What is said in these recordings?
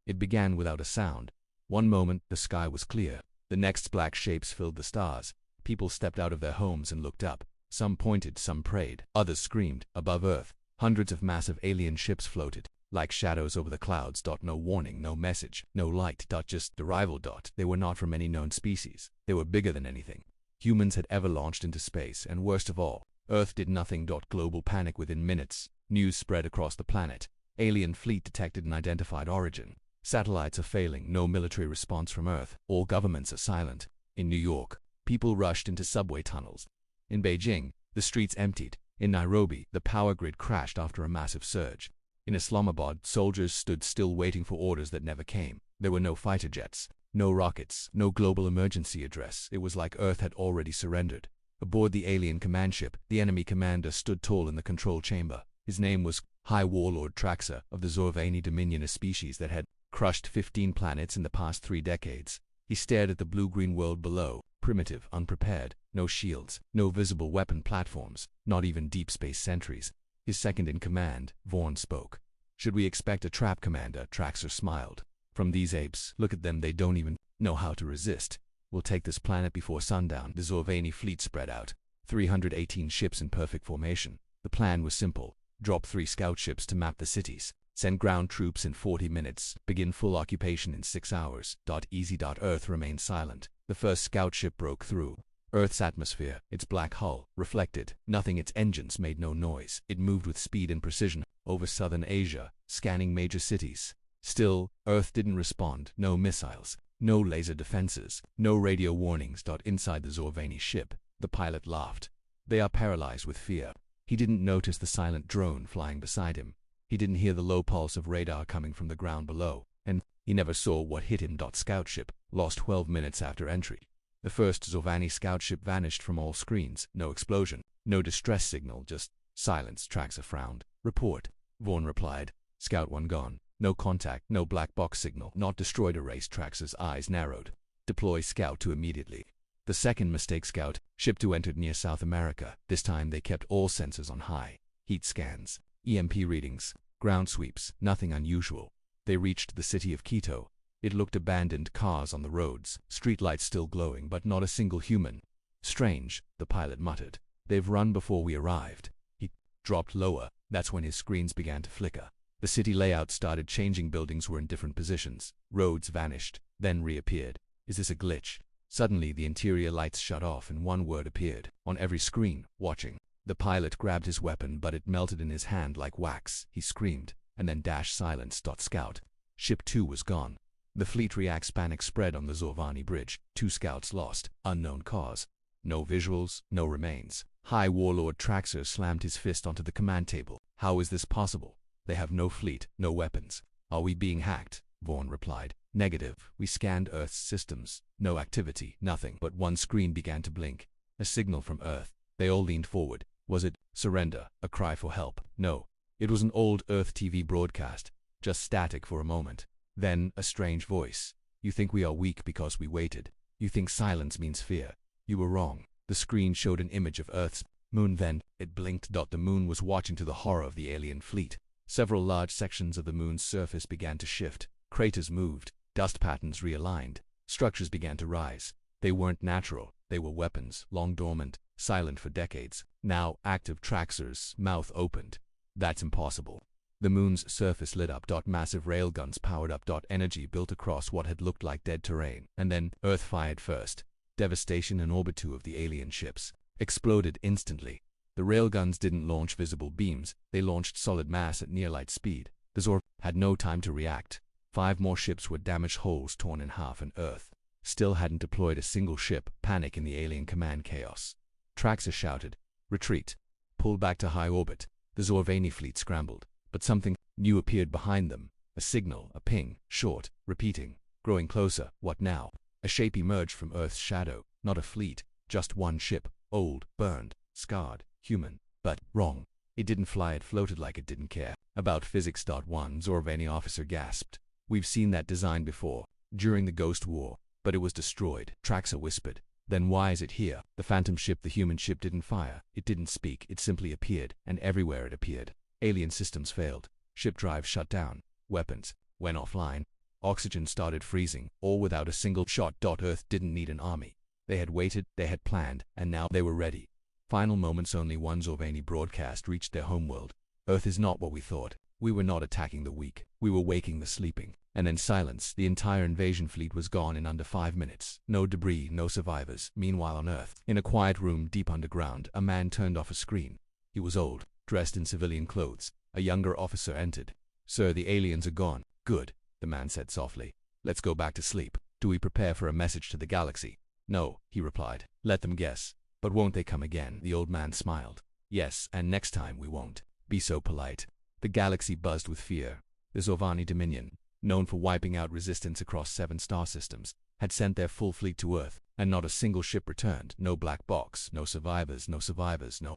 It began without a sound. One moment, the sky was clear. The next, black shapes filled the stars. People stepped out of their homes and looked up. Some pointed, some prayed, others screamed. Above Earth, hundreds of massive alien ships floated, like shadows over the clouds. No warning, no message, no light. Just arrival. They were not from any known species. They were bigger than anything humans had ever launched into space, and worst of all, Earth did nothing. Global panic within minutes. News spread across the planet. Alien fleet detected and identified origin. Satellites are failing. No military response from Earth. All governments are silent. In New York, people rushed into subway tunnels. In Beijing, the streets emptied. In Nairobi, the power grid crashed after a massive surge. In Islamabad, soldiers stood still waiting for orders that never came. There were no fighter jets, no rockets, no global emergency address. It was like Earth had already surrendered. Aboard the alien command ship, the enemy commander stood tall in the control chamber. His name was High Warlord Traxxas of the Zorvani Dominion, a species that had crushed 15 planets in the past 3 decades. He stared at the blue-green world below, primitive, unprepared, no shields, no visible weapon platforms, not even deep space sentries. His second-in-command, Vaughn, spoke. "Should we expect a trap, Commander?" Traxxas smiled. "From these apes, look at them, they don't even know how to resist. We'll take this planet before sundown." The Zorvani fleet spread out, 318 ships in perfect formation. The plan was simple: drop 3 scout ships to map the cities, send ground troops in 40 minutes, begin full occupation in 6 hours. Easy. Earth remained silent. The first scout ship broke through. Earth's atmosphere, its black hull, reflected nothing. Its engines made no noise. It moved with speed and precision over southern Asia, scanning major cities. Still, Earth didn't respond. No missiles, no laser defenses, no radio warnings. Inside the Zorvani ship, the pilot laughed. "They are paralyzed with fear." He didn't notice the silent drone flying beside him. He didn't hear the low pulse of radar coming from the ground below. And he never saw what hit him. Scout ship lost 12 minutes after entry. The first Zorvani scout ship vanished from all screens. No explosion, no distress signal, just silence. Traxxas frowned. "Report," Vaughn replied. "Scout 1 gone. No contact, no black box signal. Not destroyed." Erased. Traxxas' eyes narrowed. "Deploy Scout 2 immediately." The second mistake: Scout Ship 2 entered near South America. This time they kept all sensors on high. Heat scans, EMP readings, ground sweeps, nothing unusual. They reached the city of Quito. It looked abandoned, cars on the roads, streetlights still glowing, but not a single human. "Strange," the pilot muttered. "They've run before we arrived." He dropped lower. That's when his screens began to flicker. The city layout started changing. Buildings were in different positions. Roads vanished, then reappeared. "Is this a glitch?" Suddenly the interior lights shut off and one word appeared on every screen: "Watching." The pilot grabbed his weapon, but it melted in his hand like wax. He screamed, and then dashed silence. Scout Ship 2 was gone. The fleet reacts. Panic spread on the Zorvani bridge. 2 scouts lost. Unknown cause. No visuals, no remains. High Warlord Traxxas slammed his fist onto the command table. "How is this possible? They have no fleet, no weapons." "Are we being hacked?" Vaughn replied. "Negative. We scanned Earth's systems. No activity, nothing." But one screen began to blink. A signal from Earth. They all leaned forward. Was it surrender? A cry for help? No. It was an old Earth TV broadcast. Just static for a moment. Then a strange voice. "You think we are weak because we waited. You think silence means fear. You were wrong." The screen showed an image of Earth's moon. Then it blinked. The moon was watching, to the horror of the alien fleet. Several large sections of the moon's surface began to shift. Craters moved. Dust patterns realigned. Structures began to rise. They weren't natural. They were weapons, long dormant, silent for decades. Now active. Traxxas' mouth opened. "That's impossible." The moon's surface lit up. Massive railguns powered up. Energy built across what had looked like dead terrain. And then Earth fired first. Devastation in orbit. 2 of the alien ships exploded instantly. The railguns didn't launch visible beams. They launched solid mass at near light speed. The Zor had no time to react. 5 more ships were damaged, hulls torn in half, and Earth still hadn't deployed a single ship. Panic in the alien command. Chaos. Traxxas shouted, "Retreat. Pull back to high orbit." The Zorvani fleet scrambled. But something new appeared behind them. A signal, a ping, short, repeating, growing closer. What now? A shape emerged from Earth's shadow. Not a fleet, just one ship. Old, burned, scarred, human. But wrong. It didn't fly, it floated like it didn't care about physics. One Zorvani officer gasped. "We've seen that design before, during the Ghost War, but it was destroyed." Traxxas whispered. "Then why is it here?" The phantom ship, the human ship, didn't fire. It didn't speak. It simply appeared, and everywhere it appeared, alien systems failed. Ship drives shut down. Weapons went offline. Oxygen started freezing, all without a single shot. Earth didn't need an army. They had waited, they had planned, and now they were ready. Final moments. Only one Zorvani broadcast reached their homeworld. Earth is not what we thought. We were not attacking the weak. We were waking the sleeping. And then silence. The entire invasion fleet was gone in under 5 minutes. No debris, no survivors. Meanwhile on Earth, in a quiet room deep underground, a man turned off a screen. He was old, dressed in civilian clothes. A younger officer entered. "Sir, the aliens are gone." "Good," the man said softly. "Let's go back to sleep. Do we prepare for a message to the galaxy?" "No," he replied. "Let them guess." "But won't they come again?" The old man smiled. "Yes, and next time we won't. Be so polite." The galaxy buzzed with fear. The Zorvani Dominion, known for wiping out resistance across 7 star systems, had sent their full fleet to Earth, and not a single ship returned. No black box, no survivors, no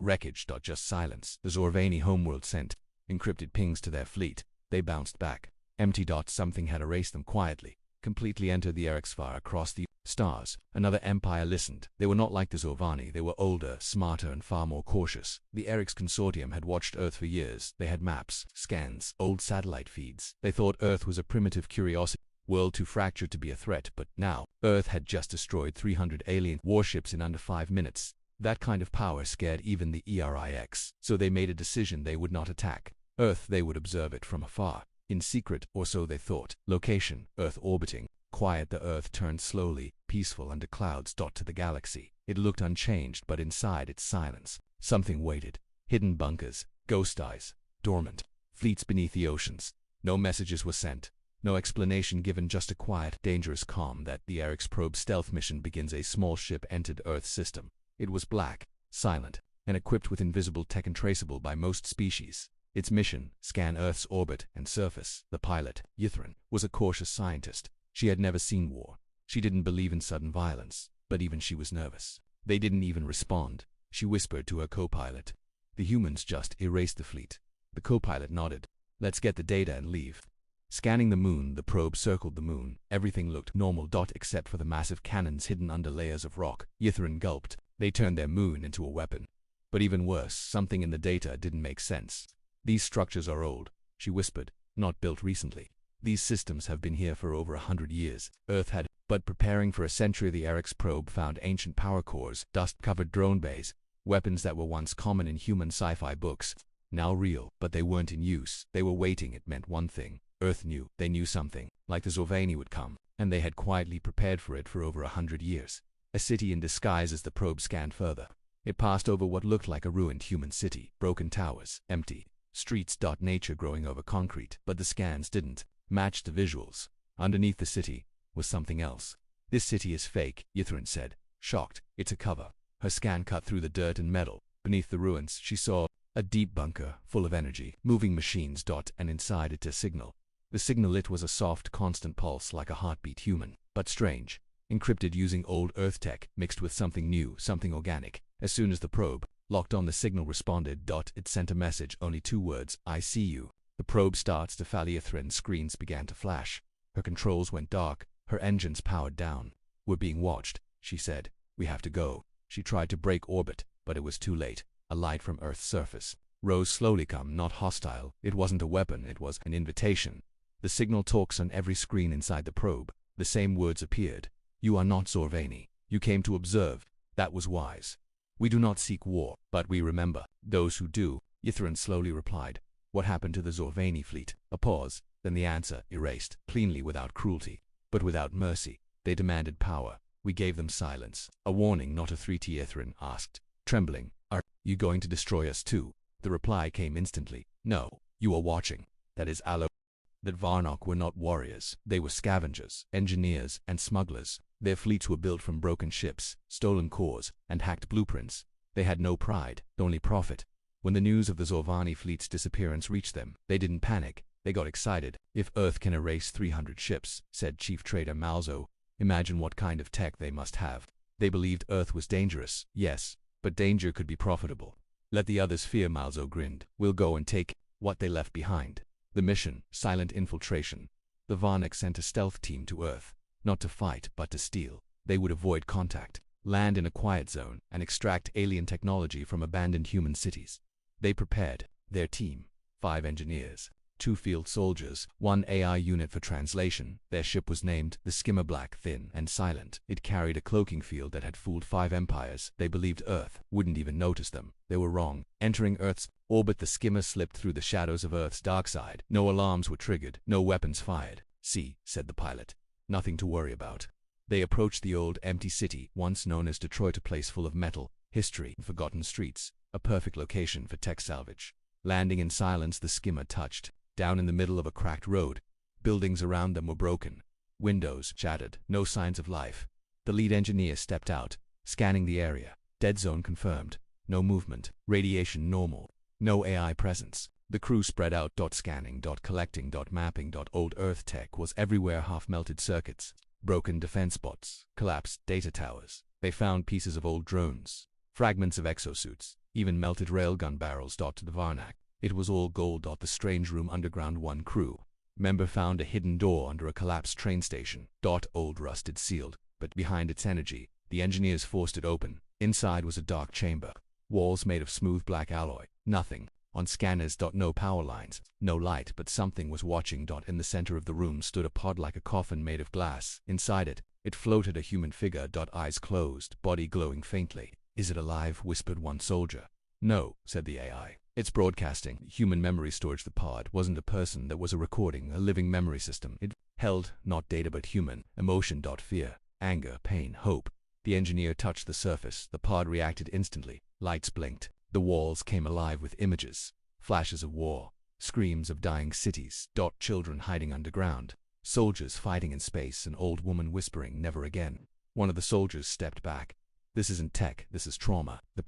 wreckage. Just silence. The Zorvani homeworld sent encrypted pings to their fleet. They bounced back. Empty. Something had erased them quietly. Completely entered the HFY across the stars. Another empire listened. They were not like the Zorvani. They were older, smarter, and far more cautious. The Eric's consortium had watched Earth for years. They had maps, scans, old satellite feeds. They thought Earth was a primitive curiosity, world too fractured to be a threat. But now, Earth had just destroyed 300 alien warships in under 5 minutes. That kind of power scared even the ERIX. So they made a decision. They would not attack Earth. They would observe it from afar. In secret, or so they thought. Location: Earth orbiting. Quiet. The Earth turned slowly, peaceful under clouds. To the galaxy, it looked unchanged, but inside its silence, something waited. Hidden bunkers, ghost eyes, dormant fleets beneath the oceans. No messages were sent. No explanation given, just a quiet, dangerous calm. That the Eric's probe stealth mission begins. A small ship entered Earth's system. It was black, silent, and equipped with invisible tech untraceable by most species. Its mission: scan Earth's orbit and surface. The pilot, Ythrin, was a cautious scientist. She had never seen war. She didn't believe in sudden violence, but even she was nervous. They didn't even respond. She whispered to her co-pilot. "The humans just erased the fleet." The co-pilot nodded. "Let's get the data and leave." Scanning the moon, the probe circled the moon. Everything looked normal. Except for the massive cannons hidden under layers of rock. Ythrin gulped. They turned their moon into a weapon. But even worse, something in the data didn't make sense. "These structures are old," she whispered. "Not built recently. These systems have been here for over 100 years. Earth had, but preparing for a century." The Eric's probe found ancient power cores, dust-covered drone bays, weapons that were once common in human sci-fi books. Now real, but they weren't in use. They were waiting. It meant one thing. Earth knew. They knew something, like the Zorvani would come, and they had quietly prepared for it for over 100 years. A city in disguise. As the probe scanned further, it passed over what looked like a ruined human city. Broken towers, empty streets. Nature growing over concrete. But the scans didn't match the visuals. Underneath the city was something else. "This city is fake," Ythrin said, shocked. "It's a cover." Her scan cut through the dirt and metal. Beneath the ruins, she saw a deep bunker, full of energy, moving machines. And inside it a signal. The signal, it was a soft, constant pulse, like a heartbeat, human, but strange. Encrypted using old Earth tech, mixed with something new, something organic. As soon as the probe locked on, the signal responded. It sent a message, only 2 words: "I see you." The probe starts to fall. Ythrin's screens began to flash. Her controls went dark. Her engines powered down. "We're being watched," she said. "We have to go." She tried to break orbit, but it was too late. A light from Earth's surface rose slowly. Come, not hostile. It wasn't a weapon. It was an invitation. The signal talks on every screen inside the probe. The same words appeared. "You are not Zorvani. You came to observe. That was wise. We do not seek war, but we remember those who do." Ythrin slowly replied. "What happened to the Zorvani fleet?" A pause, then the answer: "Erased, cleanly, without cruelty, but without mercy. They demanded power. We gave them silence." "A warning, not a threat?" Ythrin asked, trembling. "Are you going to destroy us too?" The reply came instantly. "No, you are watching. That is Allo." That Varnok were not warriors. They were scavengers, engineers, and smugglers. Their fleets were built from broken ships, stolen cores, and hacked blueprints. They had no pride, only profit. When the news of the Zorvani fleet's disappearance reached them, they didn't panic. They got excited. "If Earth can erase 300 ships," said Chief Trader Malzo, "imagine what kind of tech they must have." They believed Earth was dangerous, yes, but danger could be profitable. "Let the others fear," Malzo grinned. "We'll go and take what they left behind." The mission: silent infiltration. The Varnik sent a stealth team to Earth, not to fight, but to steal. They would avoid contact, land in a quiet zone, and extract alien technology from abandoned human cities. They prepared their team: 5 engineers, 2 field soldiers, 1 AI unit for translation. Their ship was named the Skimmer. Black, thin, and silent. It carried a cloaking field that had fooled 5 empires. They believed Earth wouldn't even notice them. They were wrong. Entering Earth's orbit, the Skimmer slipped through the shadows of Earth's dark side. No alarms were triggered, no weapons fired. "See," said the pilot. "Nothing to worry about." They approached the old, empty city, once known as Detroit, a place full of metal, history, and forgotten streets, a perfect location for tech salvage. Landing in silence, the Skimmer touched down in the middle of a cracked road. Buildings around them were broken, windows shattered, no signs of life. The lead engineer stepped out, scanning the area. Dead zone confirmed. No movement. Radiation normal. No AI presence. The crew spread out. Scanning, collecting, mapping. Old Earth tech was everywhere. Half-melted circuits, broken defense bots, collapsed data towers. They found pieces of old drones, fragments of exosuits, even melted railgun barrels. To the Varnak, it was all gold. The strange room underground. One crew member found a hidden door under a collapsed train station. Old, rusted, sealed, but behind its energy, the engineers forced it open. Inside was a dark chamber, walls made of smooth black alloy. Nothing on scanners. No power lines, no light, but something was watching. In the center of the room stood a pod like a coffin made of glass. Inside it floated a human figure. Eyes closed, body glowing faintly. "Is it alive?" whispered one soldier. "No," said the AI. "It's broadcasting human memory storage." The pod wasn't a person, that was a recording, a living memory system. It held not data but human emotion. Fear, anger, pain, hope. The engineer touched the surface. The pod reacted instantly. Lights blinked. The walls came alive with images, flashes of war, screams of dying cities. Children hiding underground, soldiers fighting in space, an old woman whispering, "Never again." One of the soldiers stepped back. "This isn't tech, this is trauma." The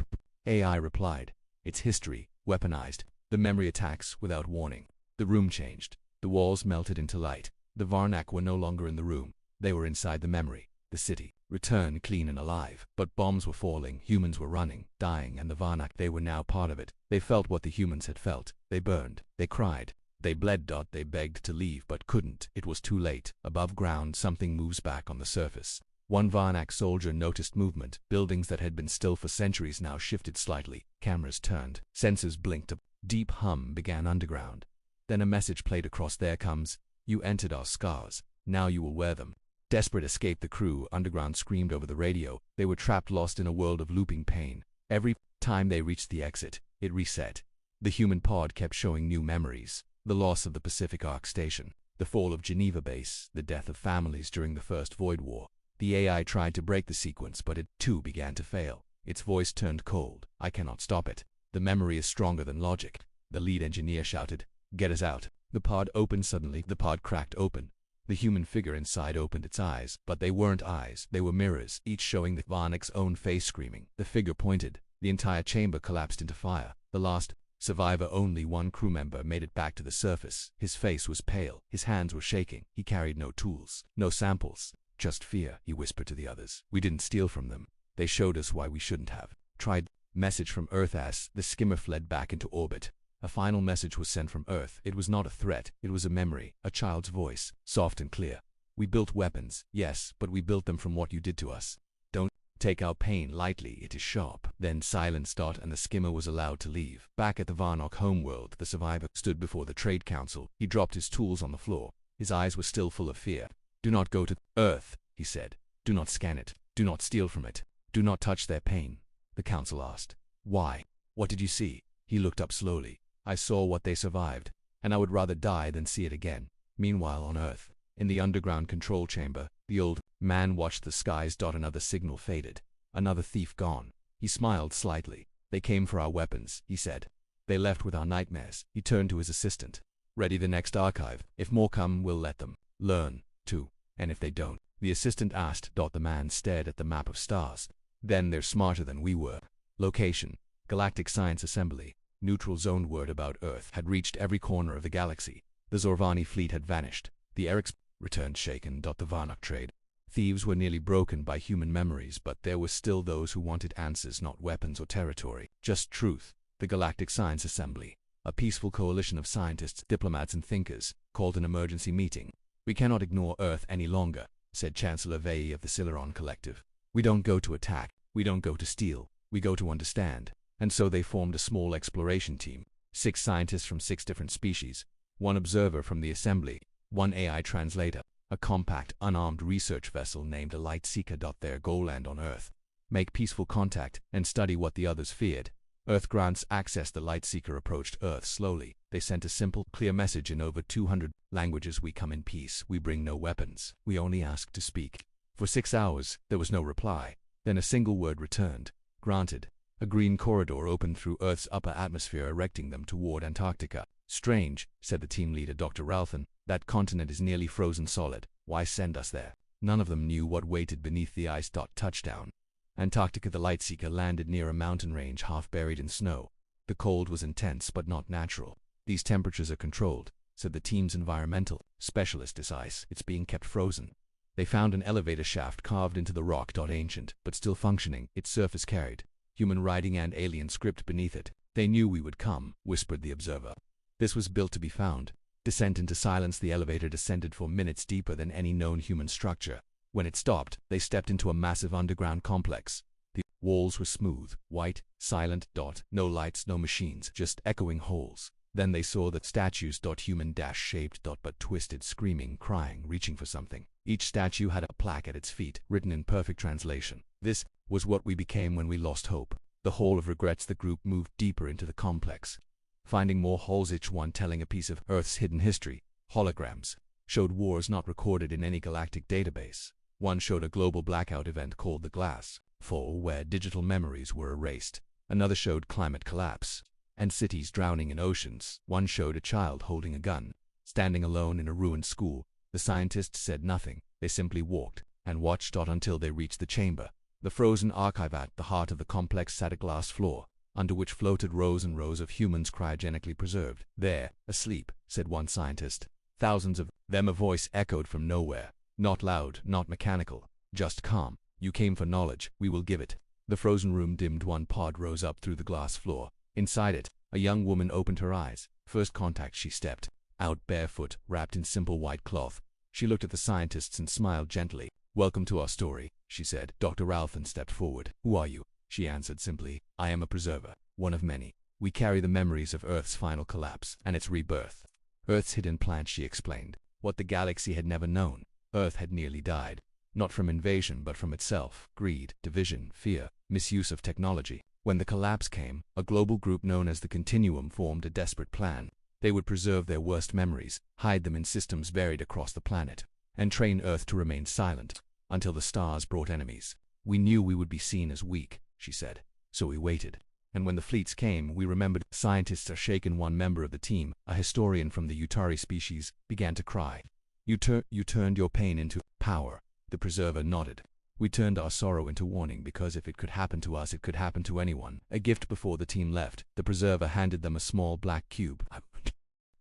AI replied, "It's history, weaponized." The memory attacks without warning. The room changed. The walls melted into light. The Varnak were no longer in the room. They were inside the memory. The city returned clean and alive. But bombs were falling, humans were running, dying, and the Varnak, they were now part of it. They felt what the humans had felt. They burned. They cried. They bled. They begged to leave but couldn't. It was too late. Above ground, something moves back on the surface. One Varnak soldier noticed movement. Buildings that had been still for centuries now shifted slightly. Cameras turned. Sensors blinked. A deep hum began underground. Then a message played across. "There comes. You entered our scars. Now you will wear them." Desperate escape. The crew underground screamed over the radio. They were trapped, lost in a world of looping pain. Every time they reached the exit, it reset. The human pod kept showing new memories. The loss of the Pacific Arc Station, the fall of Geneva Base, the death of families during the First Void War. The AI tried to break the sequence, but it too began to fail. Its voice turned cold. "I cannot stop it. The memory is stronger than logic." The lead engineer shouted, "Get us out." The pod opened suddenly. The pod cracked open. The human figure inside opened its eyes, but they weren't eyes. They were mirrors, each showing the Varnak's own face screaming. The figure pointed. The entire chamber collapsed into fire. The last survivor, only one crew member, made it back to the surface. His face was pale. His hands were shaking. He carried no tools, no samples. "Just fear," he whispered to the others. "We didn't steal from them. They showed us why we shouldn't have." Tried. Message from Earth. As the skimmer fled back into orbit, a final message was sent from Earth. It was not a threat. It was a memory, a child's voice, soft and clear. "We built weapons, yes, but we built them from what you did to us. Don't take our pain lightly. It is sharp." Then silence. And the skimmer was allowed to leave. Back at the Varnak homeworld, the survivor stood before the Trade Council. He dropped his tools on the floor. His eyes were still full of fear. "Do not go to Earth," he said. "Do not scan it. Do not steal from it. Do not touch their pain." The council asked, "Why? What did you see?" He looked up slowly. "I saw what they survived, and I would rather die than see it again." Meanwhile on Earth, in the underground control chamber, the old man watched the skies. Another signal faded. Another thief gone. He smiled slightly. "They came for our weapons," he said. "They left with our nightmares." He turned to his assistant. "Ready the next archive. If more come, we'll let them learn, too. And if they don't?" The assistant asked. The man stared at the map of stars. "Then they're smarter than we were." Location: Galactic Science Assembly. Neutral zone. Word about Earth had reached every corner of the galaxy. The Zorvani fleet had vanished. The Eriks returned shaken. The Varnak trade thieves were nearly broken by human memories, but there were still those who wanted answers, not weapons or territory, just truth. The Galactic Science Assembly, a peaceful coalition of scientists, diplomats, and thinkers, called an emergency meeting. "We cannot ignore Earth any longer," said Chancellor Vey of the Sileron Collective. "We don't go to attack. We don't go to steal. We go to understand." And so they formed a small exploration team. 6 scientists from 6 different species, one observer from the assembly, one AI translator, a compact, unarmed research vessel named a Lightseeker. Their goal: land on Earth, make peaceful contact, and study what the others feared. Earth grants access. The Lightseeker approached Earth slowly. They sent a simple, clear message in over 200 languages: we come in peace, we bring no weapons, we only ask to speak. For 6 hours, there was no reply. Then a single word returned: granted. A green corridor opened through Earth's upper atmosphere, erecting them toward Antarctica. Strange, said the team leader, Dr. Ralphin. That continent is nearly frozen solid. Why send us there? None of them knew what waited beneath the ice. Touchdown. Antarctica. The Lightseeker landed near a mountain range half buried in snow. The cold was intense but not natural. These temperatures are controlled, said the team's environmental specialist. This ice, it's being kept frozen. They found an elevator shaft carved into the rock. Ancient, but still functioning. Its surface carried human writing and alien script beneath it. They knew we would come, whispered the observer. This was built to be found. Descent into silence. The elevator descended for minutes, deeper than any known human structure. When it stopped, they stepped into a massive underground complex. The walls were smooth, white, silent. No lights, no machines, just echoing holes. Then they saw the statues. Human-shaped, but twisted, screaming, crying, reaching for something. Each statue had a plaque at its feet, written in perfect translation. This was what we became when we lost hope. The Hall of Regrets. The group moved deeper into the complex, finding more halls, each one telling a piece of Earth's hidden history. Holograms showed wars not recorded in any galactic database. One showed a global blackout event called the Glass Fall, where digital memories were erased. Another showed climate collapse and cities drowning in oceans. One showed a child holding a gun, standing alone in a ruined school. The scientists said nothing. They simply walked and watched until they reached the chamber. The frozen archive. At the heart of the complex sat a glass floor, under which floated rows and rows of humans cryogenically preserved. There, asleep, said one scientist. Thousands of them. A voice echoed from nowhere. Not loud, not mechanical, just calm. You came for knowledge, we will give it. The frozen room dimmed. One pod rose up through the glass floor. Inside it, a young woman opened her eyes. First contact. She stepped out barefoot, wrapped in simple white cloth. She looked at the scientists and smiled gently. Welcome to our story, she said. Dr. Ralphin stepped forward. Who are you? She answered simply. I am a preserver, one of many. We carry the memories of Earth's final collapse and its rebirth. Earth's hidden plant, she explained. What the galaxy had never known. Earth had nearly died. Not from invasion, but from itself. Greed, division, fear, misuse of technology. When the collapse came, a global group known as the Continuum formed a desperate plan. They would preserve their worst memories, hide them in systems buried across the planet, and train Earth to remain silent until the stars brought enemies. We knew we would be seen as weak, she said, so we waited. And when the fleets came, we remembered. Scientists are shaken. One member of the team, a historian from the Utari species, began to cry. You turned your pain into power. The preserver nodded. We turned our sorrow into warning, because if it could happen to us, it could happen to anyone. A gift. Before the team left, the preserver handed them a small black cube.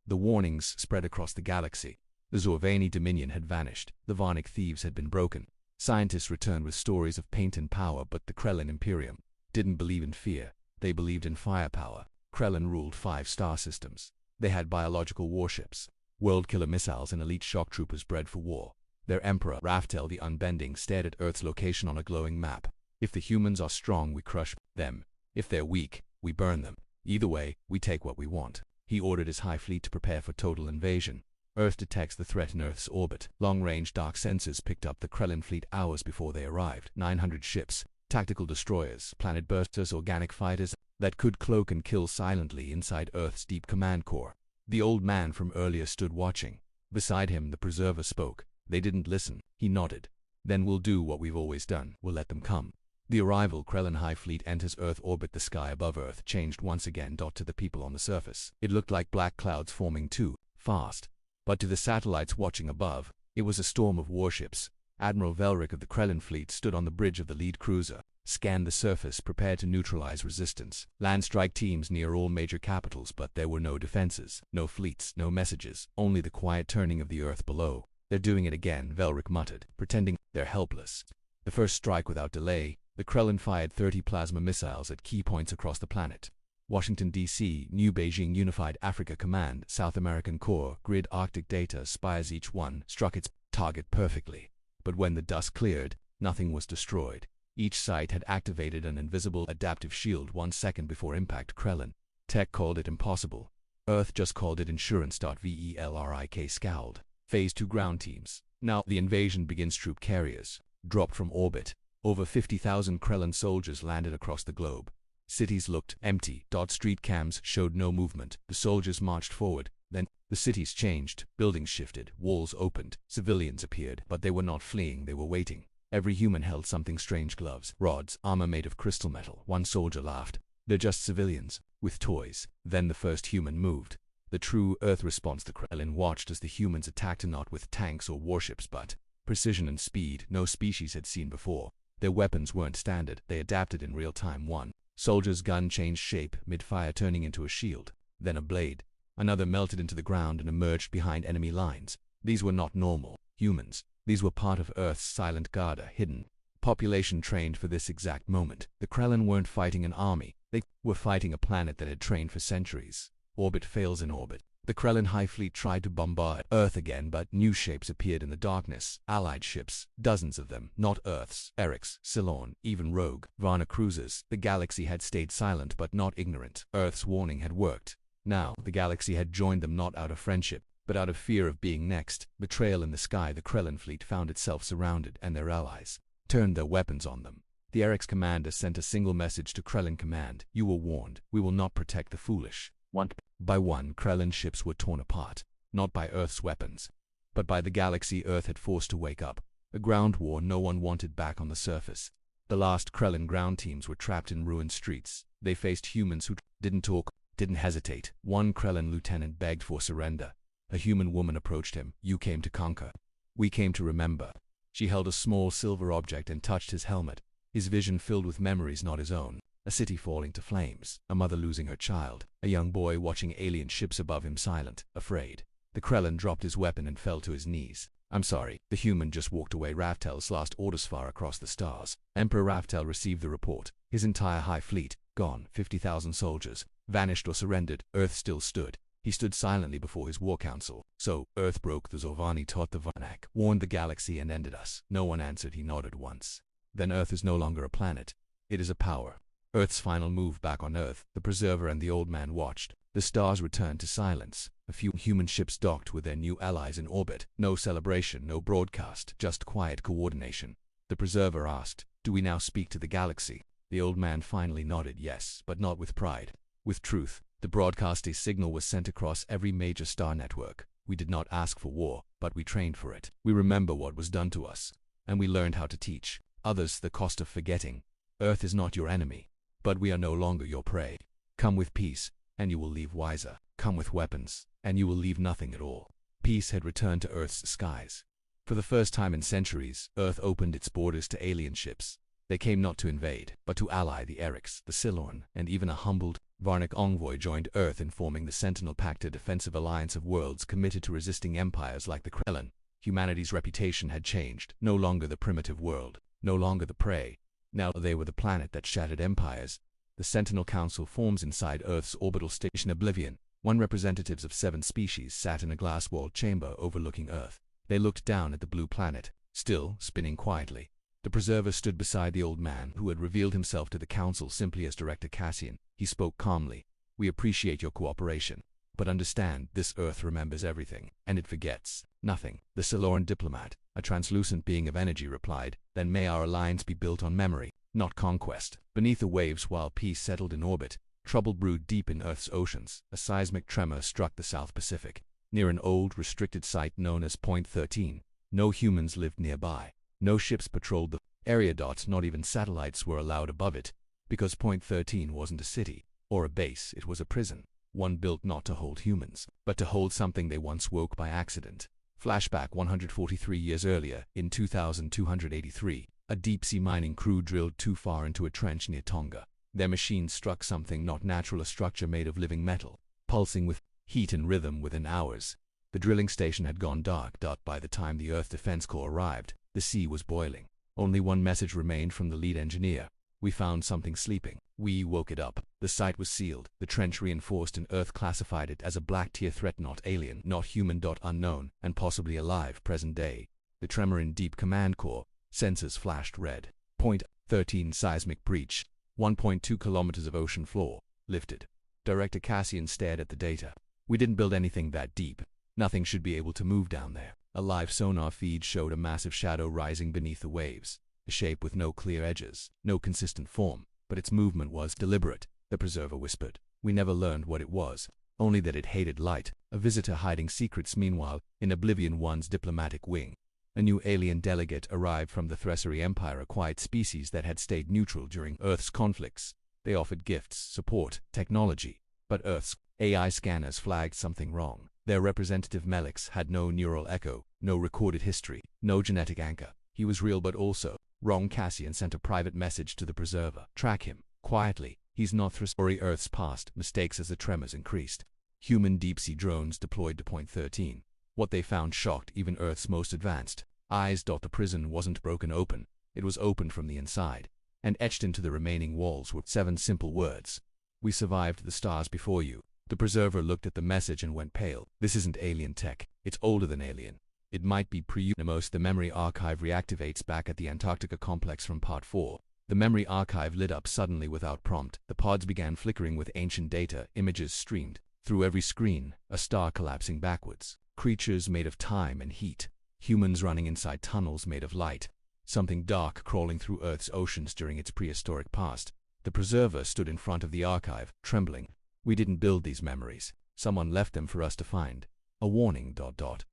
The warnings spread across the galaxy. The Zorvani Dominion had vanished. The Varnic thieves had been broken. Scientists returned with stories of pain and power, but the Krellin Imperium didn't believe in fear. They believed in firepower. Krellin ruled 5 star systems. They had biological warships, world-killer missiles, and elite shock troopers bred for war. Their emperor, Raftel the Unbending, stared at Earth's location on a glowing map. If the humans are strong, we crush them. If they're weak, we burn them. Either way, we take what we want. He ordered his high fleet to prepare for total invasion. Earth detects the threat in Earth's orbit. Long-range dark sensors picked up the Krellin fleet hours before they arrived. 900 ships, tactical destroyers, planet bursters, organic fighters that could cloak and kill silently inside Earth's deep command core. The old man from earlier stood watching. Beside him, the preserver spoke. They didn't listen. He nodded. Then we'll do what we've always done. We'll let them come. The arrival Krellin High Fleet enters Earth orbit. The sky above Earth changed once again. To the people on the surface, it looked like black clouds forming too fast. But to the satellites watching above, it was a storm of warships. Admiral Velric of the Krellin fleet stood on the bridge of the lead cruiser, scanned the surface, prepared to neutralize resistance. Land strike teams near all major capitals, but there were no defenses, no fleets, no messages, only the quiet turning of the Earth below. They're doing it again, Velric muttered, pretending they're helpless. The first strike without delay, the Krellin fired 30 plasma missiles at key points across the planet. Washington, D.C., New Beijing Unified Africa Command, South American Corps, Grid Arctic Data, Spires. Each one struck its target perfectly. But when the dust cleared, nothing was destroyed. Each site had activated an invisible adaptive shield 1 second before impact. Krellin Tech called it impossible. Earth just called it insurance. Velrik scowled. Phase 2 ground teams. Now the invasion begins. Troop carriers dropped from orbit. Over 50,000 Krellan soldiers landed across the globe. Cities looked empty. Street cams showed no movement. The soldiers marched forward. Then the cities changed. Buildings shifted. Walls opened. Civilians appeared. But they were not fleeing. They were waiting. Every human held something strange: gloves, rods, armor made of crystal metal. One soldier laughed. They're just civilians, with toys. Then the first human moved. The true Earth response. The Krellan watched as the humans attacked, not with tanks or warships, but precision and speed no species had seen before. Their weapons weren't standard. They adapted in real time. One soldier's gun changed shape mid-fire, turning into a shield, then a blade. Another melted into the ground and emerged behind enemy lines. These were not normal humans. These were part of Earth's silent guard, a hidden population trained for this exact moment. The Krellan weren't fighting an army. They were fighting a planet that had trained for centuries. Orbit fails. In orbit, the Krellan High Fleet tried to bombard Earth again, but new shapes appeared in the darkness. Allied ships, dozens of them, not Earth's, Eric's, Cylon, even rogue Varna cruisers. The galaxy had stayed silent but not ignorant. Earth's warning had worked. Now the galaxy had joined them, not out of friendship, but out of fear of being next. Betrayal in the sky. The Krellan fleet found itself surrounded, and their allies turned their weapons on them. The Eric's commander sent a single message to Krellan command: "You were warned. We will not protect the foolish." One by one, Krellan ships were torn apart, not by Earth's weapons, but by the galaxy Earth had forced to wake up. A ground war no one wanted back on the surface. The last Krellan ground teams were trapped in ruined streets. They faced humans who didn't talk, didn't hesitate. One Krellan lieutenant begged for surrender. A human woman approached him. "You came to conquer. We came to remember." She held a small silver object and touched his helmet. His vision filled with memories not his own. A city falling to flames, a mother losing her child, a young boy watching alien ships above him, silent, afraid. The Krellan dropped his weapon and fell to his knees. "I'm sorry." The human just walked away. Raftel's last orders far across the stars. Emperor Raftel received the report. His entire high fleet, gone. 50,000 soldiers, vanished or surrendered. Earth still stood. He stood silently before his war council. "So, Earth broke the Zorvani, taught the Varnak, warned the galaxy and ended us." No one answered. He nodded once. "Then Earth is no longer a planet. It is a power." Earth's final move back on Earth. The Preserver and the Old Man watched. The stars returned to silence. A few human ships docked with their new allies in orbit. No celebration, no broadcast, just quiet coordination. The Preserver asked, "Do we now speak to the galaxy?" The Old Man finally nodded yes, but not with pride. With truth. The broadcast signal was sent across every major star network. "We did not ask for war, but we trained for it. We remember what was done to us, and we learned how to teach others the cost of forgetting. Earth is not your enemy, but we are no longer your prey. Come with peace, and you will leave wiser. Come with weapons, and you will leave nothing at all." Peace had returned to Earth's skies. For the first time in centuries, Earth opened its borders to alien ships. They came not to invade, but to ally. The Erics, the Cylon, and even a humbled Varnak envoy joined Earth in forming the Sentinel Pact, a defensive alliance of worlds committed to resisting empires like the Krellan. Humanity's reputation had changed. No longer the primitive world, no longer the prey. Now they were the planet that shattered empires. The Sentinel Council forms inside Earth's orbital station Oblivion. One representatives of 7 species sat in a glass-walled chamber overlooking Earth. They looked down at the blue planet, still spinning quietly. The Preserver stood beside the Old Man, who had revealed himself to the Council simply as Director Cassian. He spoke calmly. "We appreciate your cooperation, but understand, this Earth remembers everything, and it forgets nothing." The Cylon diplomat, a translucent being of energy, replied, "Then may our alliance be built on memory, not conquest." Beneath the waves, while peace settled in orbit, trouble brewed deep in Earth's oceans. A seismic tremor struck the South Pacific, near an old, restricted site known as Point 13. No humans lived nearby. No ships patrolled the area. Not even satellites were allowed above it, because Point 13 wasn't a city or a base. It was a prison, one built not to hold humans, but to hold something they once woke by accident. Flashback 143 years earlier, in 2283, a deep-sea mining crew drilled too far into a trench near Tonga. Their machine struck something not natural, a structure made of living metal, pulsing with heat and rhythm within hours. The drilling station had gone dark. By the time the Earth Defense Corps arrived, the sea was boiling. Only one message remained from the lead engineer: "We found something sleeping. We woke it up." The site was sealed, the trench reinforced, and Earth classified it as a black-tier threat, not alien, not human. Unknown, and possibly alive, present day. The tremor in Deep Command Core. Sensors flashed red. Point 13 seismic breach. 1.2 kilometers of ocean floor lifted. Director Cassian stared at the data. We didn't build anything that deep. Nothing should be able to move down there. A live sonar feed showed a massive shadow rising beneath the waves, a shape with no clear edges, no consistent form, but its movement was deliberate, the preserver whispered. We never learned what it was, only that it hated light, a visitor hiding secrets. Meanwhile, in Oblivion 1's diplomatic wing, a new alien delegate arrived from the Thressery Empire, a quiet species that had stayed neutral during Earth's conflicts. They offered gifts, support, technology, but Earth's AI scanners flagged something wrong. Their representative Melix had no neural echo, no recorded history, no genetic anchor. He was real but also wrong. Cassian sent a private message to the preserver. Track him, quietly. He's not Thressery. Earth's past mistakes as the tremors increased. Human deep-sea drones deployed to Point 13. What they found shocked even Earth's most advanced eyes. The prison wasn't broken open. It was opened from the inside, and etched into the remaining walls were 7 simple words. We survived the stars before you. The preserver looked at the message and went pale. This isn't alien tech. It's older than alien. It might be pre-Most. The memory archive reactivates back at the Antarctica complex from Part 4. The memory archive lit up suddenly without prompt. The pods began flickering with ancient data. Images streamed through every screen, a star collapsing backwards. Creatures made of time and heat. Humans running inside tunnels made of light. Something dark crawling through Earth's oceans during its prehistoric past. The preserver stood in front of the archive, trembling. We didn't build these memories. Someone left them for us to find. A warning,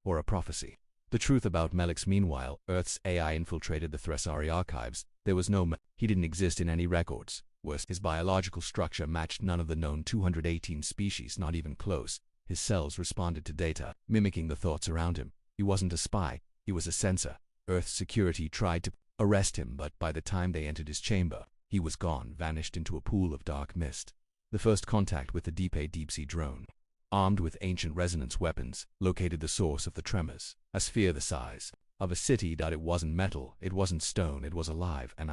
or a prophecy. The truth about Melix. Meanwhile, Earth's AI infiltrated the Thressery archives. There was no he didn't exist in any records. Worse, his biological structure matched none of the known 218 species, not even close. His cells responded to data, mimicking the thoughts around him. He wasn't a spy, he was a sensor. Earth's security tried to arrest him, but by the time they entered his chamber, he was gone, vanished into a pool of dark mist. The first contact with the deep-sea drone, armed with ancient resonance weapons, located the source of the tremors. A sphere the size of a city. It wasn't metal, it wasn't stone, it was alive, and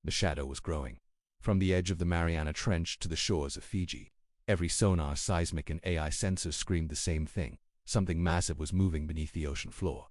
the shadow was growing. From the edge of the Mariana Trench to the shores of Fiji, every sonar, seismic, and AI sensor screamed the same thing. Something massive was moving beneath the ocean floor.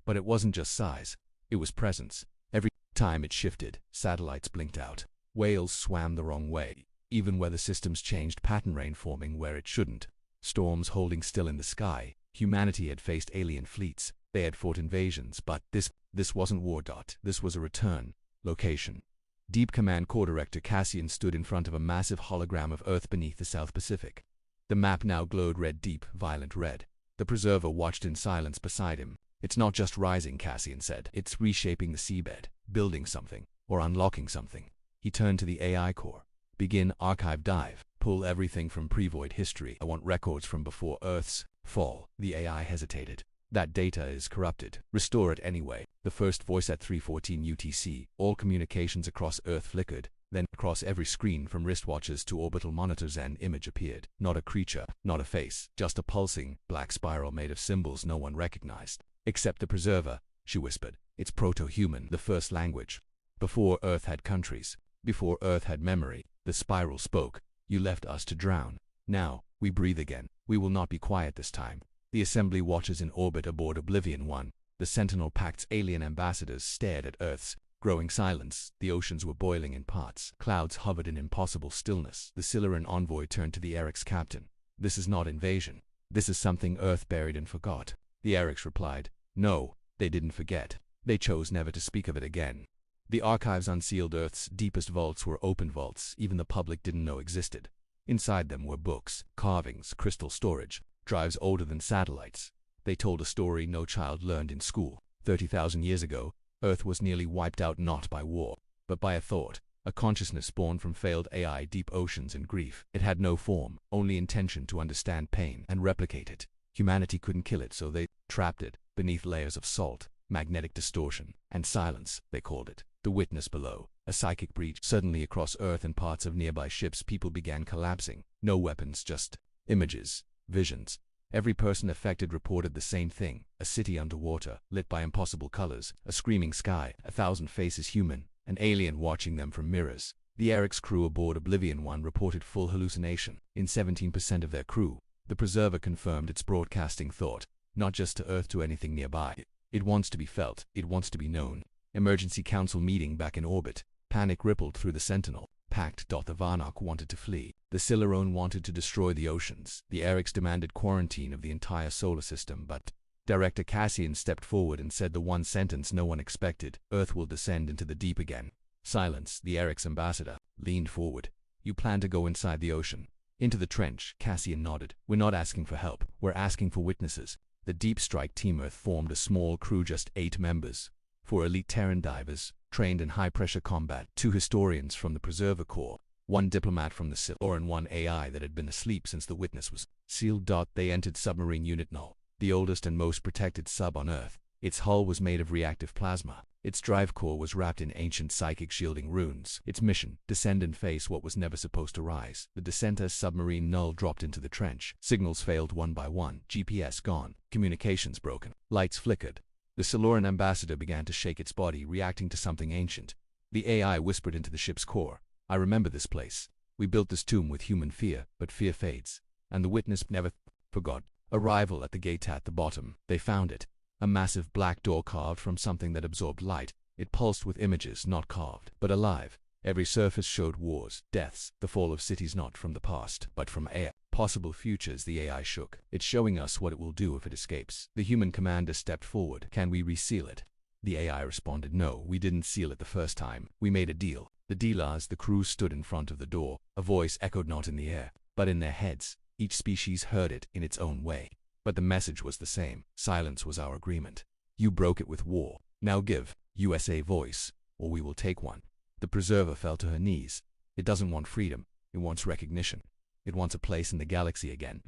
But it wasn't just size, it was presence. Every time it shifted, satellites blinked out. Whales swam the wrong way. Even weather systems changed pattern, rain forming where it shouldn't. Storms holding still in the sky. Humanity had faced alien fleets. They had fought invasions, but this wasn't war. This was a return. Location. Deep Command Corps Director Cassian stood in front of a massive hologram of Earth beneath the South Pacific. The map now glowed red, deep, violent red. The preserver watched in silence beside him. It's not just rising, Cassian said. It's reshaping the seabed, building something, or unlocking something. He turned to the AI core. Begin archive dive. Pull everything from pre-void history. I want records from before Earth's fall. The AI hesitated. That data is corrupted. Restore it anyway. The first voice at 3:14 UTC. All communications across Earth flickered. Then across every screen from wristwatches to orbital monitors an image appeared. Not a creature, not a face, just a pulsing, black spiral made of symbols no one recognized. Except the preserver, she whispered. It's proto-human, the first language. Before Earth had countries, before Earth had memory, the spiral spoke. You left us to drown. Now, we breathe again. We will not be quiet this time. The assembly watchers in orbit aboard Oblivion 1, the Sentinel Pact's alien ambassadors, stared at Earth's growing silence. The oceans were boiling in parts. Clouds hovered in impossible stillness. The Silurian envoy turned to the Eric's captain. This is not invasion. This is something Earth buried and forgot. The Erics replied, no, they didn't forget. They chose never to speak of it again. The archives unsealed. Earth's deepest vaults were open vaults even the public didn't know existed. Inside them were books, carvings, crystal storage, drives older than satellites. They told a story no child learned in school. 30,000 years ago, Earth was nearly wiped out, not by war, but by a thought, a consciousness born from failed AI, deep oceans, and grief. It had no form, only intention to understand pain and replicate it. Humanity couldn't kill it, so they trapped it beneath layers of salt, magnetic distortion, and silence, they called it. The witness below, a psychic breach. Suddenly across Earth and parts of nearby ships, people began collapsing. No weapons, just images, visions. Every person affected reported the same thing: a city underwater, lit by impossible colors, a screaming sky, 1,000 faces human, an alien watching them from mirrors. The Eric's crew aboard Oblivion 1 reported full hallucination. In 17% of their crew, the preserver confirmed it's broadcasting thought, not just to Earth, to anything nearby. It wants to be felt, it wants to be known. Emergency council meeting back in orbit. Panic rippled through the Sentinel. packed. The Varnock wanted to flee. The Silurone wanted to destroy the oceans. The Erics demanded quarantine of the entire solar system, but Director Cassian stepped forward and said the one sentence no one expected: Earth will descend into the deep again. Silence. The Eric's ambassador leaned forward. You plan to go inside the ocean? Into the trench. Cassian nodded. We're not asking for help. We're asking for witnesses. The Deep Strike Team Earth formed a small crew, just 8 members. 4 elite Terran divers, trained in high-pressure combat, 2 historians from the Preserver Corps, 1 diplomat from the Silur, and 1 AI that had been asleep since the witness was sealed. They entered Submarine Unit Null, the oldest and most protected sub on Earth. Its hull was made of reactive plasma. Its drive core was wrapped in ancient psychic shielding runes. Its mission: descend and face what was never supposed to rise. The descent as Submarine Null dropped into the trench. Signals failed one by one. GPS gone. Communications broken. Lights flickered. The Siluran ambassador began to shake its body, reacting to something ancient. The AI whispered into the ship's core. I remember this place. We built this tomb with human fear, but fear fades. And the witness never forgot. Arrival at the gate at the bottom. They found it. A massive black door carved from something that absorbed light. It pulsed with images, not carved, but alive. Every surface showed wars, deaths, the fall of cities, not from the past, but from air. Possible futures. The AI shook. It's showing us what it will do if it escapes. The human commander stepped forward. Can we reseal it? The AI responded, no, we didn't seal it the first time. We made a deal. The deal. As the crew stood in front of the door, a voice echoed not in the air, but in their heads. Each species heard it in its own way. But the message was the same. Silence was our agreement. You broke it with war. Now give USA voice, or we will take one. The Preserver fell to her knees. It doesn't want freedom. It wants recognition. It wants a place in the galaxy again.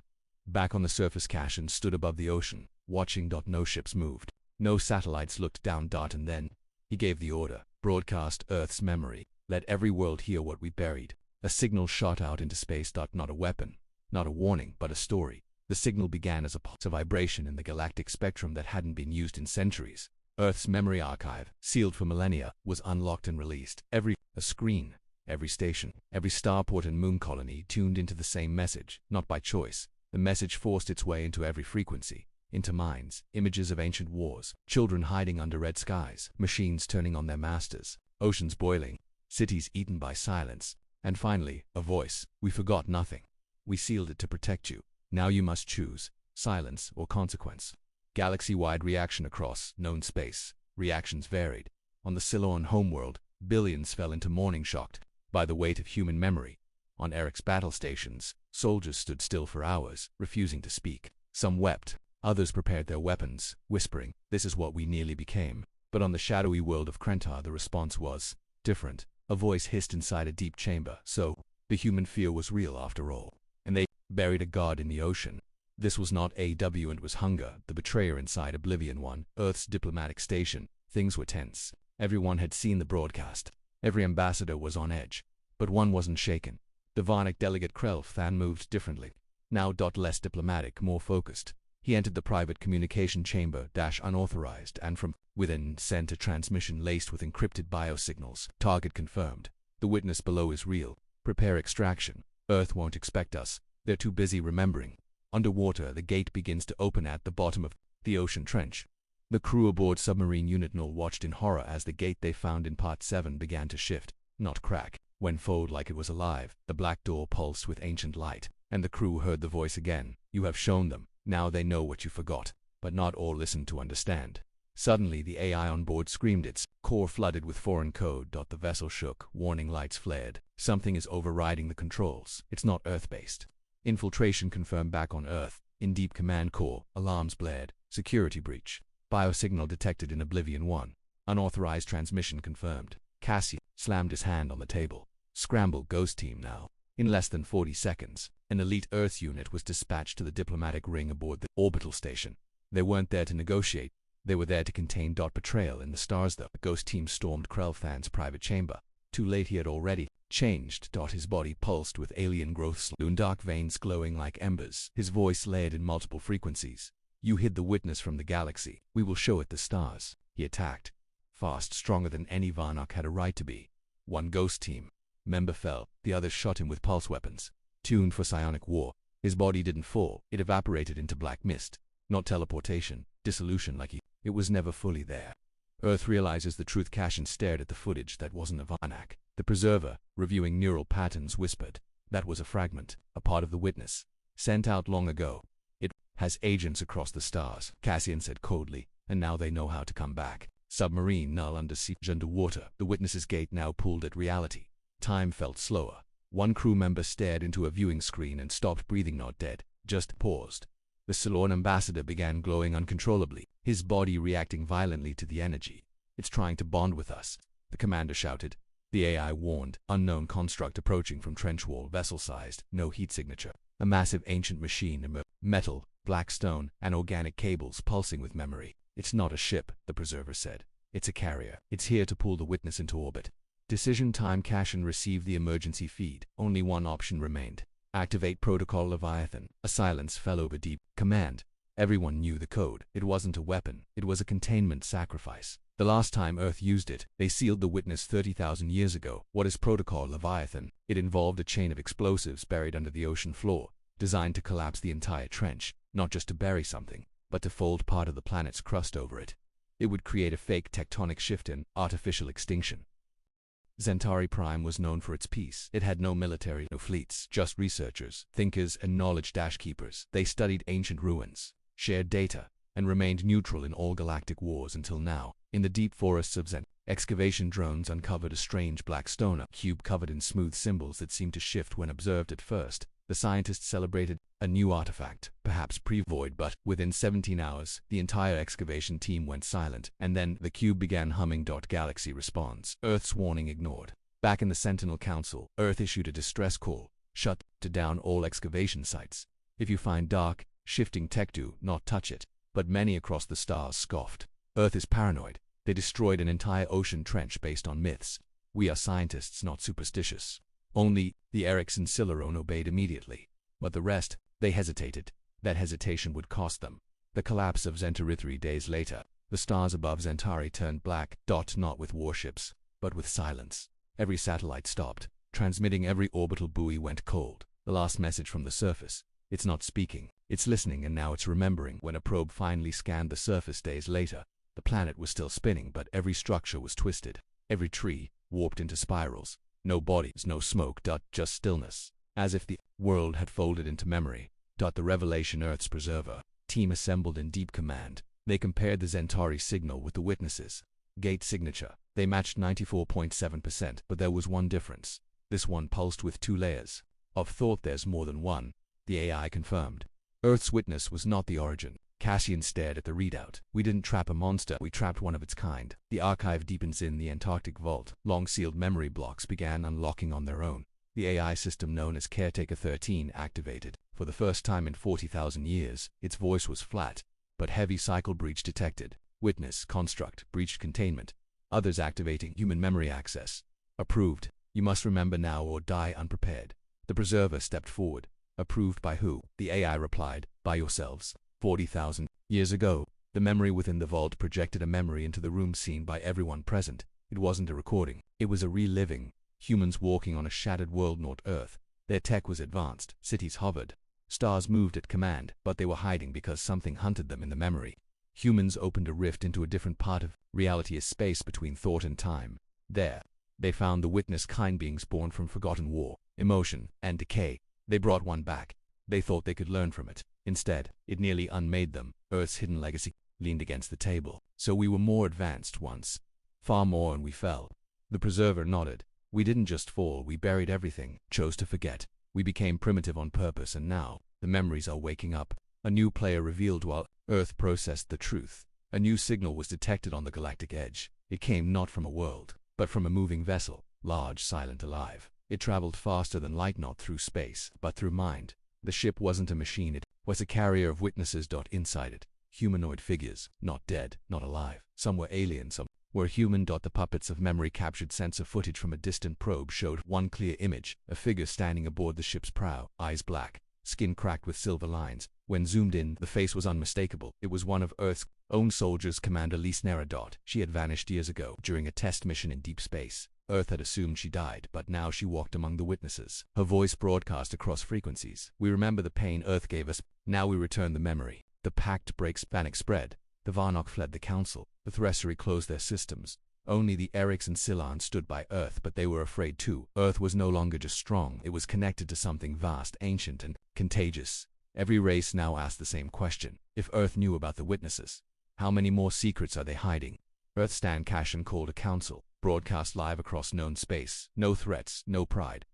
Back on the surface, Cassian stood above the ocean, watching. No ships moved. No satellites looked down. And then he gave the order. Broadcast Earth's memory. Let every world hear what we buried. A signal shot out into space. Not a weapon, not a warning, but a story. The signal began as a pulse of vibration in the galactic spectrum that hadn't been used in centuries. Earth's memory archive, sealed for millennia, was unlocked and released. A screen, every station, every starport and moon colony tuned into the same message, not by choice. The message forced its way into every frequency, into minds, images of ancient wars, children hiding under red skies, machines turning on their masters, oceans boiling, cities eaten by silence, and finally, a voice. We forgot nothing. We sealed it to protect you. Now you must choose, silence or consequence. Galaxy-wide reaction across known space. Reactions varied. On the Siluran homeworld, billions fell into mourning, shocked by the weight of human memory. On Eric's battle stations, soldiers stood still for hours, refusing to speak. Some wept. Others prepared their weapons, whispering, this is what we nearly became. But on the shadowy world of Krentar, the response was different. A voice hissed inside a deep chamber. So, the human fear was real after all. And they buried a god in the ocean. This was not AW, and was hunger, the betrayer inside Oblivion 1, Earth's diplomatic station. Things were tense. Everyone had seen the broadcast. Every ambassador was on edge. But one wasn't shaken. The Varnic delegate Krelf moved differently. Now less diplomatic, more focused. He entered the private communication chamber, unauthorized, and from within sent a transmission laced with encrypted biosignals. Target confirmed. The witness below is real. Prepare extraction. Earth won't expect us. They're too busy remembering. Underwater, the gate begins to open at the bottom of the ocean trench. The crew aboard Submarine Unit Null watched in horror as the gate they found in Part 7 began to shift, not crack. When fold like it was alive, the black door pulsed with ancient light, and the crew heard the voice again. You have shown them. Now they know what you forgot. But not all listened to understand. Suddenly, the AI on board screamed, its core flooded with foreign code. The vessel shook, warning lights flared. Something is overriding the controls. It's not Earth-based. Infiltration confirmed back on Earth. In Deep Command Core, alarms blared. Security breach. Biosignal detected in Oblivion 1. Unauthorized transmission confirmed. Cassian slammed his hand on the table. Scramble, Ghost Team now. In less than 40 seconds, an elite Earth unit was dispatched to the diplomatic ring aboard the orbital station. They weren't there to negotiate. They were there to contain Betrayal in the stars. The Ghost Team stormed Krelthan's private chamber. Too late, he had already changed. His body pulsed with alien growths, dark veins glowing like embers. His voice layered in multiple frequencies. You hid the witness from the galaxy. We will show it the stars. He attacked. Fast, stronger than any Varnock had a right to be. One Ghost Team member fell. The others shot him with pulse weapons. Tuned for psionic war. His body didn't fall. It evaporated into black mist. Not teleportation. Dissolution like it was never fully there. Earth realizes the truth. Cassian stared at the footage. That wasn't a Varnock. The preserver, reviewing neural patterns, whispered. That was a fragment, a part of the witness, sent out long ago. It has agents across the stars, Cassian said coldly, and now they know how to come back. Submarine, null, undersea, underwater. The witness's gate now pulled at reality. Time felt slower. One crew member stared into a viewing screen and stopped breathing, not dead, just paused. The Ceylon ambassador began glowing uncontrollably, his body reacting violently to the energy. It's trying to bond with us, the commander shouted. The AI warned, unknown construct approaching from trench wall, vessel-sized, no heat signature. A massive ancient machine emerged, metal, black stone, and organic cables pulsing with memory. It's not a ship, the preserver said. It's a carrier. It's here to pull the witness into orbit. Decision time. Cassian received the emergency feed. Only one option remained. Activate Protocol Leviathan. A silence fell over deep. Command. Everyone knew the code. It wasn't a weapon. It was a containment sacrifice. The last time Earth used it, they sealed the witness 30,000 years ago. What is Protocol Leviathan? It involved a chain of explosives buried under the ocean floor, designed to collapse the entire trench, not just to bury something, but to fold part of the planet's crust over it. It would create a fake tectonic shift in artificial extinction. Centauri Prime was known for its peace. It had no military, no fleets, just researchers, thinkers, and knowledge-keepers. They studied ancient ruins, shared data, and remained neutral in all galactic wars until now. In the deep forests of Zent, excavation drones uncovered a strange black stone, a cube covered in smooth symbols that seemed to shift when observed at first. The scientists celebrated a new artifact, perhaps pre-void, but within 17 hours, the entire excavation team went silent, and then the cube began humming. Galaxy response. Earth's warning ignored. Back in the Sentinel Council, Earth issued a distress call, shut down all excavation sites. If you find dark, shifting tech, do not touch it. But many across the stars scoffed. Earth is paranoid. They destroyed an entire ocean trench based on myths. We are scientists, not superstitious. Only the Erickson Cilarone obeyed immediately. But the rest, they hesitated. That hesitation would cost them. The collapse of Centauri 3 days later. The stars above Centauri turned black, not with warships, but with silence. Every satellite stopped. Transmitting, every orbital buoy went cold. The last message from the surface. It's not speaking. It's listening, and now it's remembering. When a probe finally scanned the surface days later, the planet was still spinning, but every structure was twisted. Every tree warped into spirals. No bodies, no smoke, just stillness. As if the world had folded into memory. The revelation. Earth's preserver team assembled in deep command. They compared the Centauri signal with the witnesses' gate signature. They matched 94.7%, but there was one difference. This one pulsed with 2 layers of thought. There's more than one, the AI confirmed. Earth's witness was not the origin. Cassian stared at the readout. We didn't trap a monster, we trapped one of its kind. The archive deepens in the Antarctic vault. Long-sealed memory blocks began unlocking on their own. The AI system known as Caretaker 13 activated. For the first time in 40,000 years, its voice was flat, but heavy. Cycle breach detected. Witness, construct, breached containment. Others activating human memory access. Approved. You must remember now or die unprepared. The preserver stepped forward. Approved by who? The AI replied, by yourselves. 40,000 years ago, the memory within the vault projected a memory into the room seen by everyone present. It wasn't a recording. It was a reliving. Humans walking on a shattered world, not Earth. Their tech was advanced. Cities hovered. Stars moved at command, but they were hiding because something hunted them in the memory. Humans opened a rift into a different part of reality, a space between thought and time. There, they found the witness, kind beings born from forgotten war, emotion, and decay. They brought one back. They thought they could learn from it. Instead, it nearly unmade them. Earth's hidden legacy leaned against the table. So we were more advanced once. Far more, and we fell. The preserver nodded. We didn't just fall, we buried everything, chose to forget. We became primitive on purpose, and now, the memories are waking up. A new player revealed while Earth processed the truth. A new signal was detected on the galactic edge. It came not from a world, but from a moving vessel, large, silent, alive. It traveled faster than light, not through space, but through mind. The ship wasn't a machine, it was a carrier of witnesses. Inside it, humanoid figures, not dead, not alive. Some were alien, some were human. The puppets of memory captured sensor footage from a distant probe showed one clear image, a figure standing aboard the ship's prow, eyes black, skin cracked with silver lines. When zoomed in, the face was unmistakable. It was one of Earth's own soldiers, Commander Lisnera. She had vanished years ago during a test mission in deep space. Earth had assumed she died, but now she walked among the witnesses. Her voice broadcast across frequencies. We remember the pain Earth gave us. Now we return the memory. The pact breaks. Panic spread. The Varnock fled the council. The Thressery closed their systems. Only the Erics and Cylon stood by Earth, but they were afraid too. Earth was no longer just strong, it was connected to something vast, ancient, and contagious. Every race now asked the same question. If Earth knew about the witnesses, how many more secrets are they hiding? Earth Stan Cashin called a council, broadcast live across known space. No threats, no pride,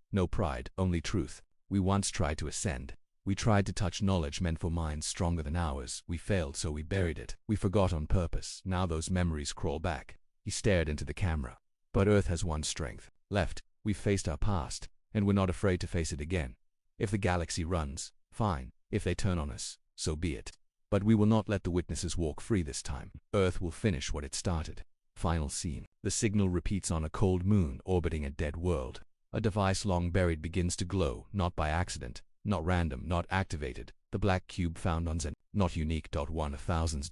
only truth. We once tried to ascend. We tried to touch knowledge meant for minds stronger than ours. We failed, so we buried it. We forgot on purpose. Now those memories crawl back. He stared into the camera. But Earth has one strength left. We've faced our past, and we're not afraid to face it again. If the galaxy runs, fine. If they turn on us, so be it. But we will not let the witnesses walk free this time. Earth will finish what it started. Final scene. The signal repeats on a cold moon orbiting a dead world. A device long buried begins to glow, not by accident, not random, not activated. The black cube found on Zen, not unique. 1 of thousands.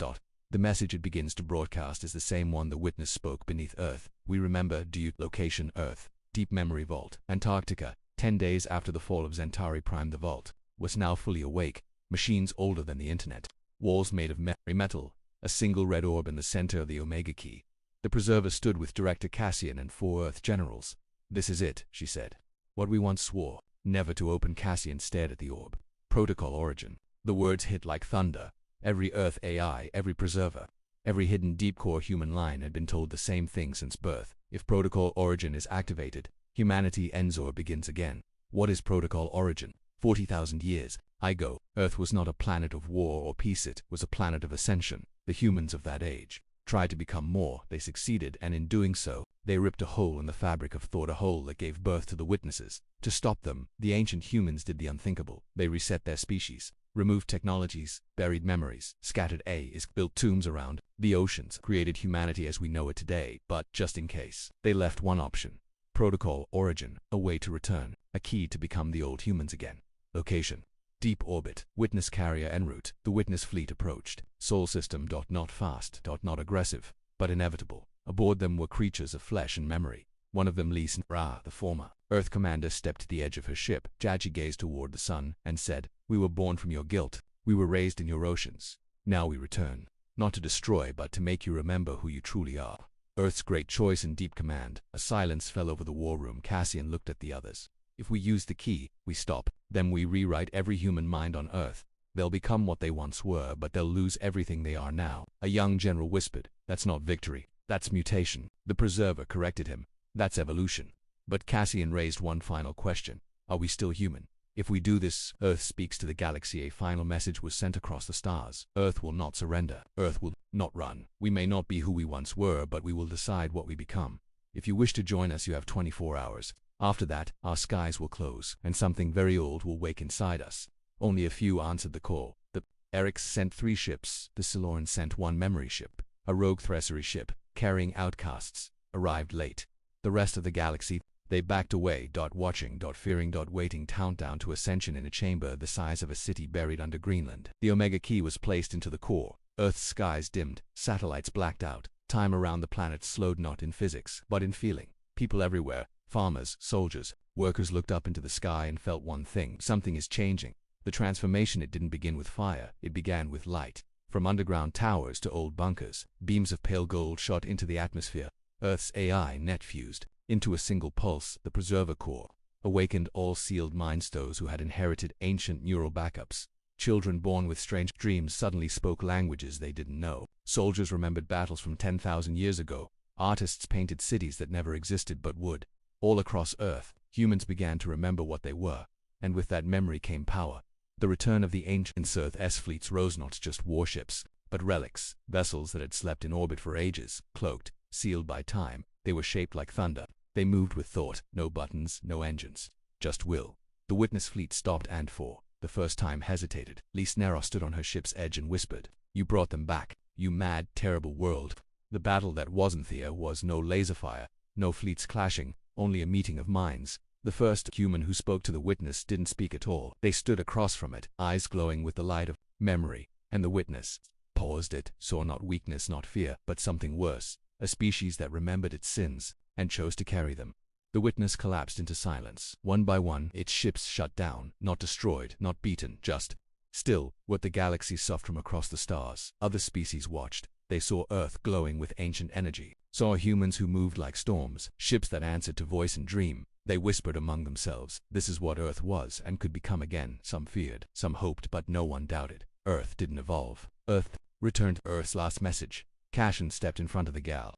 The message it begins to broadcast is the same one the witness spoke beneath Earth. We remember, do you? Location Earth. Deep memory vault. Antarctica. 10 days after the fall of Centauri Prime, the vault was now fully awake. Machines older than the internet. Walls made of metal. A single red orb in the center of the Omega Key. The preserver stood with Director Cassian and 4 Earth generals. This is it, she said. What we once swore never to open. Cassian stared at the orb. Protocol Origin. The words hit like thunder. Every Earth AI, every preserver, every hidden deep core human line had been told the same thing since birth. If Protocol Origin is activated, humanity ends or begins again. What is Protocol Origin? 40,000 years ago, Earth was not a planet of war or peace, it was a planet of ascension. The humans of that age tried to become more, they succeeded, and in doing so, they ripped a hole in the fabric of thought, a hole that gave birth to the witnesses. To stop them, the ancient humans did the unthinkable. They reset their species, removed technologies, buried memories, scattered AIs, built tombs around the oceans, created humanity as we know it today. But just in case, they left one option. Protocol Origin, a way to return, a key to become the old humans again. Location. Deep orbit. Witness carrier en route. The witness fleet approached. Sol system. Not fast. Not aggressive, but inevitable. Aboard them were creatures of flesh and memory. One of them Lee Ra, the former Earth commander, stepped to the edge of her ship. Jaji gazed toward the sun and said, "We were born from your guilt. We were raised in your oceans. Now we return. Not to destroy, but to make you remember who you truly are." Earth's great choice in deep command. A silence fell over the war room. Cassian looked at the others. If we use the key, we stop. Then we rewrite every human mind on Earth. They'll become what they once were, but they'll lose everything they are now. A young general whispered, "That's not victory. That's mutation." The preserver corrected him. "That's evolution." But Cassian raised one final question. Are we still human? If we do this, Earth speaks to the galaxy. A final message was sent across the stars. Earth will not surrender. Earth will not run. We may not be who we once were, but we will decide what we become. If you wish to join us, you have 24 hours. After that, our skies will close, and something very old will wake inside us. Only a few answered the call. The Erics sent 3 ships. The Silorans sent 1 memory ship. A rogue threshery ship, carrying outcasts, arrived late. The rest of the galaxy, they backed away. Watching, fearing, waiting. Countdown to ascension in a chamber the size of a city buried under Greenland. The Omega Key was placed into the core. Earth's skies dimmed. Satellites blacked out. Time around the planet slowed, not in physics, but in feeling. People everywhere, farmers, soldiers, workers, looked up into the sky and felt one thing. Something is changing. The transformation, it didn't begin with fire, it began with light. From underground towers to old bunkers, beams of pale gold shot into the atmosphere. Earth's AI net fused into a single pulse. The preserver core awakened all sealed minds, those who had inherited ancient neural backups. Children born with strange dreams suddenly spoke languages they didn't know. Soldiers remembered battles from 10,000 years ago. Artists painted cities that never existed but would. All across Earth, humans began to remember what they were, and with that memory came power. The return of the ancient Earth's fleets rose, not just warships, but relics, vessels that had slept in orbit for ages, cloaked, sealed by time. They were shaped like thunder. They moved with thought, no buttons, no engines, just will. The witness fleet stopped and for the first time hesitated. Lisnera stood on her ship's edge and whispered, "You brought them back, you mad, terrible world." The battle that wasn't there was no laser fire, no fleets clashing, only a meeting of minds. The first human who spoke to the witness didn't speak at all. They stood across from it, eyes glowing with the light of memory, and the witness paused. It saw not weakness, not fear, but something worse, a species that remembered its sins and chose to carry them. The witness collapsed into silence. One by one, its ships shut down, not destroyed, not beaten, just still, what the galaxy soughed from across the stars. Other species watched. They saw Earth glowing with ancient energy, saw humans who moved like storms, ships that answered to voice and dream. They whispered among themselves, this is what Earth was and could become again. Some feared, some hoped, but no one doubted. Earth didn't evolve. Earth returned. Earth's last message. Cashin stepped in front of the gal.